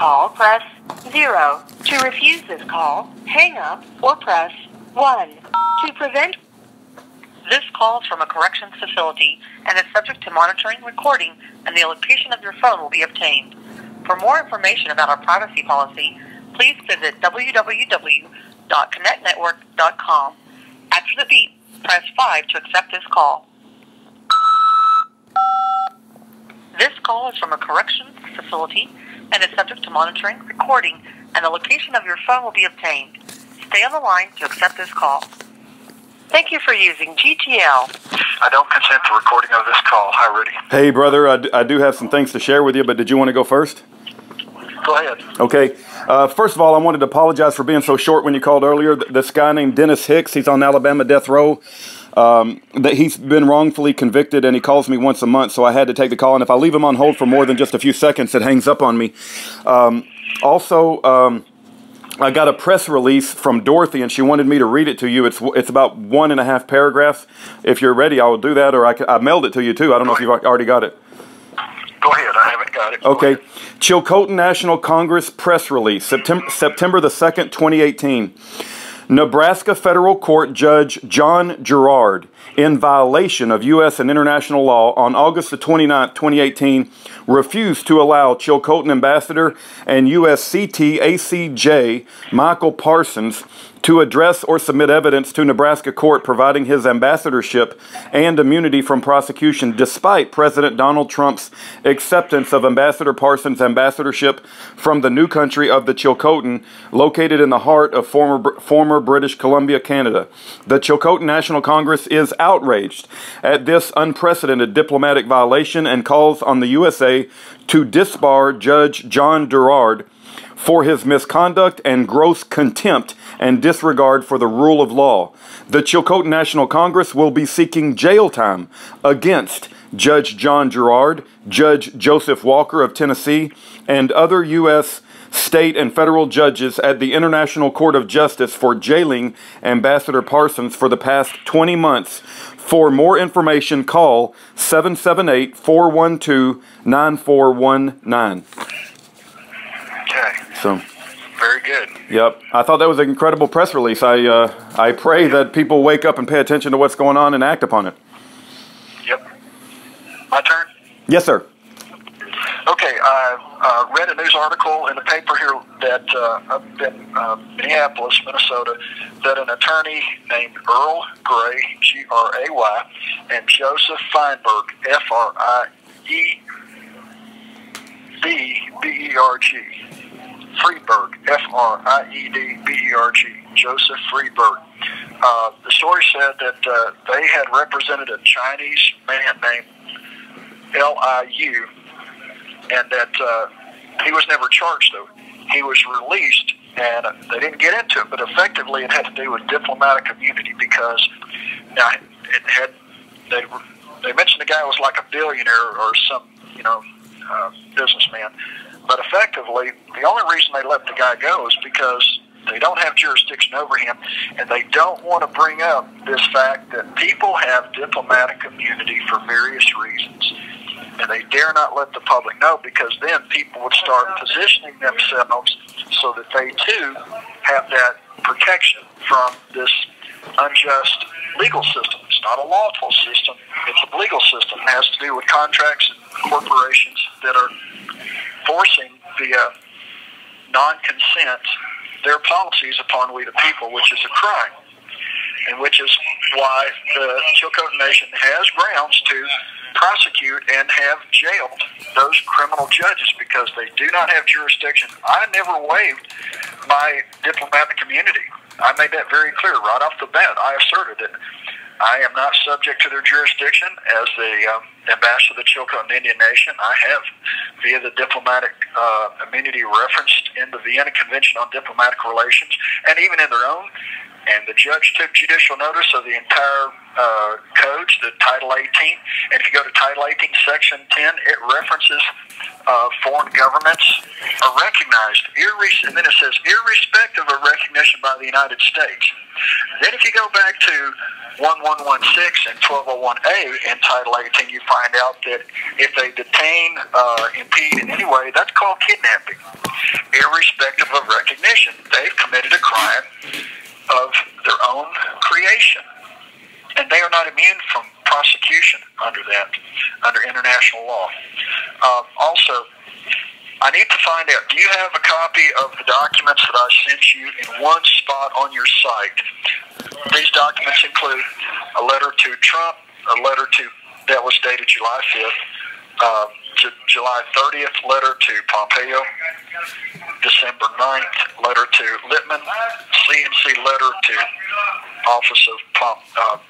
call, press 0. To refuse this call, hang up or press 1. To prevent... This call is from a corrections facility and is subject to monitoring, recording, and the location of your phone will be obtained. For more information about our privacy policy, please visit www.connectnetwork.com. After the beep, press 5 to accept this call. This call is from a corrections facility and is subject to monitoring, recording, and the location of your phone will be obtained. Stay on the line to accept this call. Thank you for using GTL. I don't consent to recording of this call. Hi, Rudy. Hey, brother, I do have some things to share with you, but did you want to go first? Go ahead. Okay. First of all, I wanted to apologize for being so short when you called earlier. This guy named Dennis Hicks, he's on Alabama death row. That he's been wrongfully convicted, and he calls me once a month, so I had to take the call. And if I leave him on hold for more than just a few seconds, it hangs up on me. I got a press release from Dorothy, and she wanted me to read it to you. It's about 1.5 paragraphs. If you're ready, I will do that, or I mailed it to you too. I don't know if you've already got it. Go ahead. I haven't got it. Okay. Chilcotin National Congress press release, September the 2nd, 2018. Nebraska Federal Court Judge John Gerard, in violation of U.S. and international law, on August the 29th, 2018, refused to allow Chilcotin Ambassador and USCT ACJ Michael Parsons to address or submit evidence to Nebraska court providing his ambassadorship and immunity from prosecution, despite President Donald Trump's acceptance of Ambassador Parsons' ambassadorship from the new country of the Chilcotin, located in the heart of former British Columbia, Canada. The Chilcotin National Congress is outraged at this unprecedented diplomatic violation and calls on the USA to disbar Judge John Gerard for his misconduct and gross contempt and disregard for the rule of law. The Chilcotin National Congress will be seeking jail time against Judge John Gerard, Judge Joseph Walker of Tennessee, and other U.S. state and federal judges at the International Court of Justice for jailing Ambassador Parsons for the past 20 months. For more information, call 778-412-9419. Okay. So, very good. Yep. I thought that was an incredible press release. I pray that people wake up and pay attention to what's going on and act upon it. Yep. My turn? Yes, sir. Okay. I read a news article in the paper here that up in Minneapolis, Minnesota, that an attorney named Earl Gray, Gray, and Joseph Feinberg, Friedberg, Friedberg, Friedberg, Joseph Friedberg. The story said that they had represented a Chinese man named Liu, and that he was never charged, though. He was released, and they didn't get into it, but effectively it had to do with diplomatic immunity because now it had, they mentioned the guy was like a billionaire or some, businessman. But effectively, the only reason they let the guy go is because they don't have jurisdiction over him, and they don't want to bring up this fact that people have diplomatic immunity for various reasons. And they dare not let the public know, because then people would start positioning themselves so that they too have that protection from this unjust legal system. It's not a lawful system, it's a legal system. It has to do with contracts and corporations that are forcing via non-consent their policies upon we the people, which is a crime, and which is why the Chilcotin Nation has grounds to prosecute and have jailed those criminal judges because they do not have jurisdiction. I never waived my diplomatic immunity. I made that very clear right off the bat. I asserted that I am not subject to their jurisdiction as the ambassador of the Chilcotin Indian Nation. I have, via the diplomatic immunity referenced in the Vienna Convention on Diplomatic Relations, and even in their own. And the judge took judicial notice of the entire codes, the Title 18. And if you go to Title 18, Section 10, it references foreign governments are recognized, and then it says irrespective of recognition by the United States. Then if you go back to 1116 and 1201A in Title 18, you find out that if they detain, impede in any way, that's called kidnapping. Irrespective of recognition, they've committed a crime of their own creation. And they are not immune from prosecution under that, under international law. Also, I need to find out, do you have a copy of the documents that I sent you in one spot on your site? These documents include a letter to Trump, a letter that was dated July 5th, July 30th, letter to Pompeo, December 9th, letter to Littman, CNC letter to Office of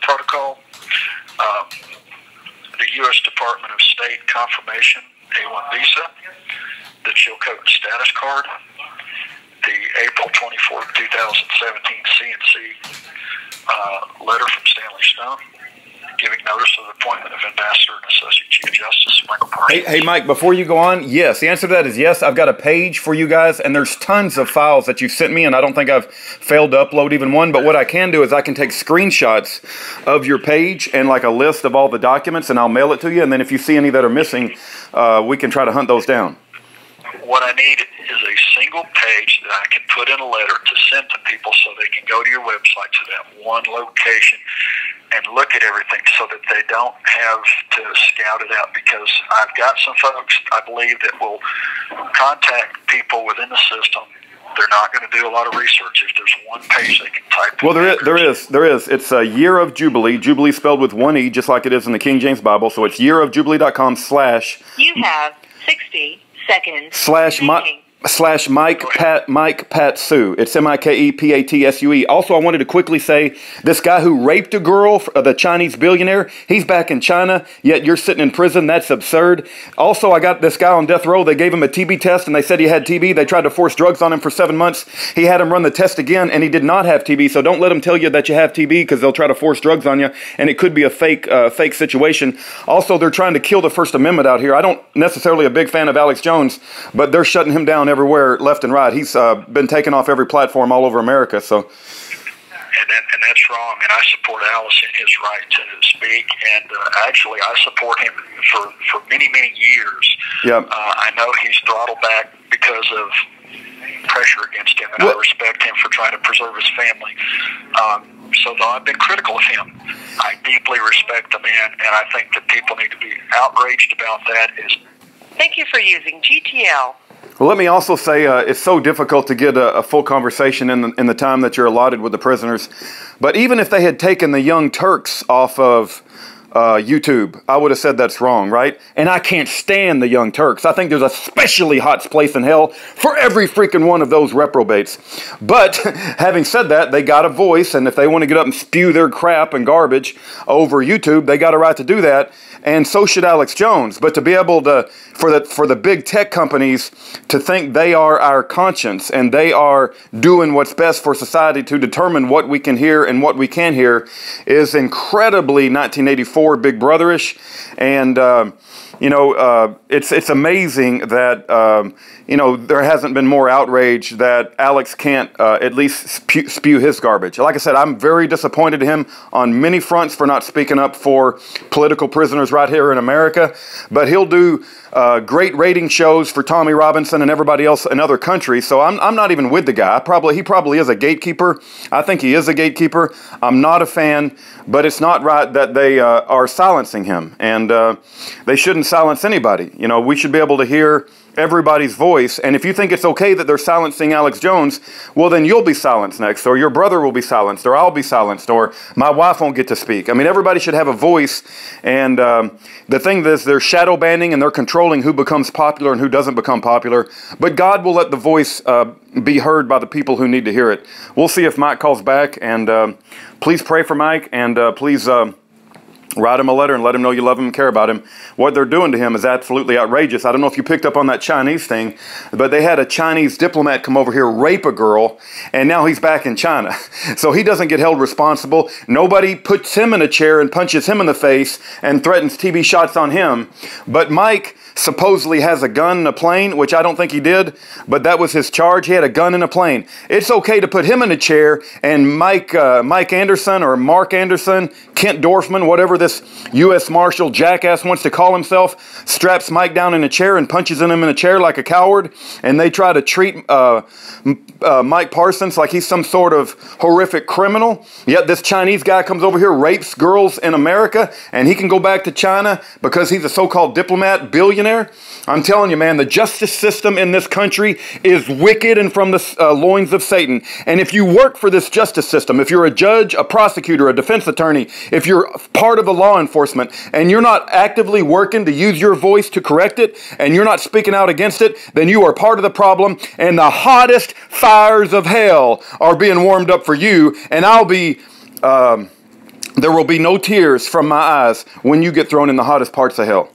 Protocol, the U.S. Department of State confirmation, A1 visa, the Chilcote status card, the April 24, 2017 CNC letter from Stanley Stone, giving notice of the appointment of Ambassador and Associate Chief Justice Michael Parson. Hey, Mike, before you go on, yes, the answer to that is yes. I've got a page for you guys, and there's tons of files that you've sent me, and I don't think I've failed to upload even one, but what I can do is I can take screenshots of your page and like a list of all the documents, and I'll mail it to you, and then if you see any that are missing, we can try to hunt those down. What I need is a single page that I can put in a letter to send to people so they can go to your website to that one location and look at everything so that they don't have to scout it out, because I've got some folks, I believe, that will contact people within the system. They're not going to do a lot of research. If there's one page they can type in. Well, there is. It's a Year of Jubilee. Jubilee spelled with one E, just like it is in the King James Bible. So it's yearofjubilee.com / You have 60 seconds. / Mike Pat Sue. It's MikePatsue. Also, I wanted to quickly say, this guy who raped a girl, the Chinese billionaire, he's back in China, yet you're sitting in prison. That's absurd. Also, I got this guy on death row. They gave him a TB test, and they said he had TB. They tried to force drugs on him for 7 months. He had him run the test again, and he did not have TB. So don't let them tell you that you have TB, because they'll try to force drugs on you, and it could be a fake situation. Also, they're trying to kill the First Amendment out here. I don't necessarily a big fan of Alex Jones, but they're shutting him down everywhere, left and right. He's been taken off every platform all over America. So, and that's wrong. And I support Alice in his right to speak. And actually, I support him for many years. Yep. I know he's throttled back because of pressure against him, and I respect him for trying to preserve his family. So though I've been critical of him, I deeply respect the man, and I think that people need to be outraged about that. Thank you for using GTL. Well, let me also say it's so difficult to get a full conversation in the time that you're allotted with the prisoners. But even if they had taken the Young Turks off of YouTube, I would have said that's wrong, right? And I can't stand the Young Turks. I think there's a specially hot place in hell for every freaking one of those reprobates. But having said that, they got a voice, and if they want to get up and spew their crap and garbage over YouTube, they got a right to do that. And so should Alex Jones. But to be able to, for the big tech companies to think they are our conscience and they are doing what's best for society to determine what we can hear and what we can't hear is incredibly 1984 Big Brotherish. And it's amazing that there hasn't been more outrage that Alex can't at least spew his garbage. Like I said, I'm very disappointed in him on many fronts for not speaking up for political prisoners right here in America. But he'll do great rating shows for Tommy Robinson and everybody else in other countries. So I'm not even with the guy. He probably is a gatekeeper. I think he is a gatekeeper. I'm not a fan, but it's not right that they are silencing him. And they shouldn't silence anybody. We should be able to hear everybody's voice. And if you think it's okay that they're silencing Alex Jones, well, then you'll be silenced next, or your brother will be silenced, or I'll be silenced, or my wife won't get to speak. I mean, everybody should have a voice. And the thing is, they're shadow banning and they're controlling who becomes popular and who doesn't become popular. But God will let the voice be heard by the people who need to hear it. We'll see if Mike calls back. And please pray for Mike, and please write him a letter and let him know you love him and care about him. What they're doing to him is absolutely outrageous. I don't know if you picked up on that Chinese thing, but they had a Chinese diplomat come over here, rape a girl, and now he's back in China. So he doesn't get held responsible. Nobody puts him in a chair and punches him in the face and threatens TB shots on him. But Mike supposedly has a gun in a plane, which I don't think he did, but that was his charge. He had a gun in a plane. It's okay to put him in a chair, and Mike Anderson or Mark Anderson, Kent Dorfman, whatever this U.S. Marshal jackass wants to call himself, straps Mike down in a chair and punches him in a chair like a coward, and they try to treat Mike Parsons like he's some sort of horrific criminal. Yet this Chinese guy comes over here, rapes girls in America, and he can go back to China because he's a so-called diplomat, billionaire. I'm telling you, man, the justice system in this country is wicked and from the loins of Satan. And if you work for this justice system, if you're a judge, a prosecutor, a defense attorney, if you're part of the law enforcement and you're not actively working to use your voice to correct it, and you're not speaking out against it, then you are part of the problem, and the hottest fires of hell are being warmed up for you, and there will be no tears from my eyes when you get thrown in the hottest parts of hell.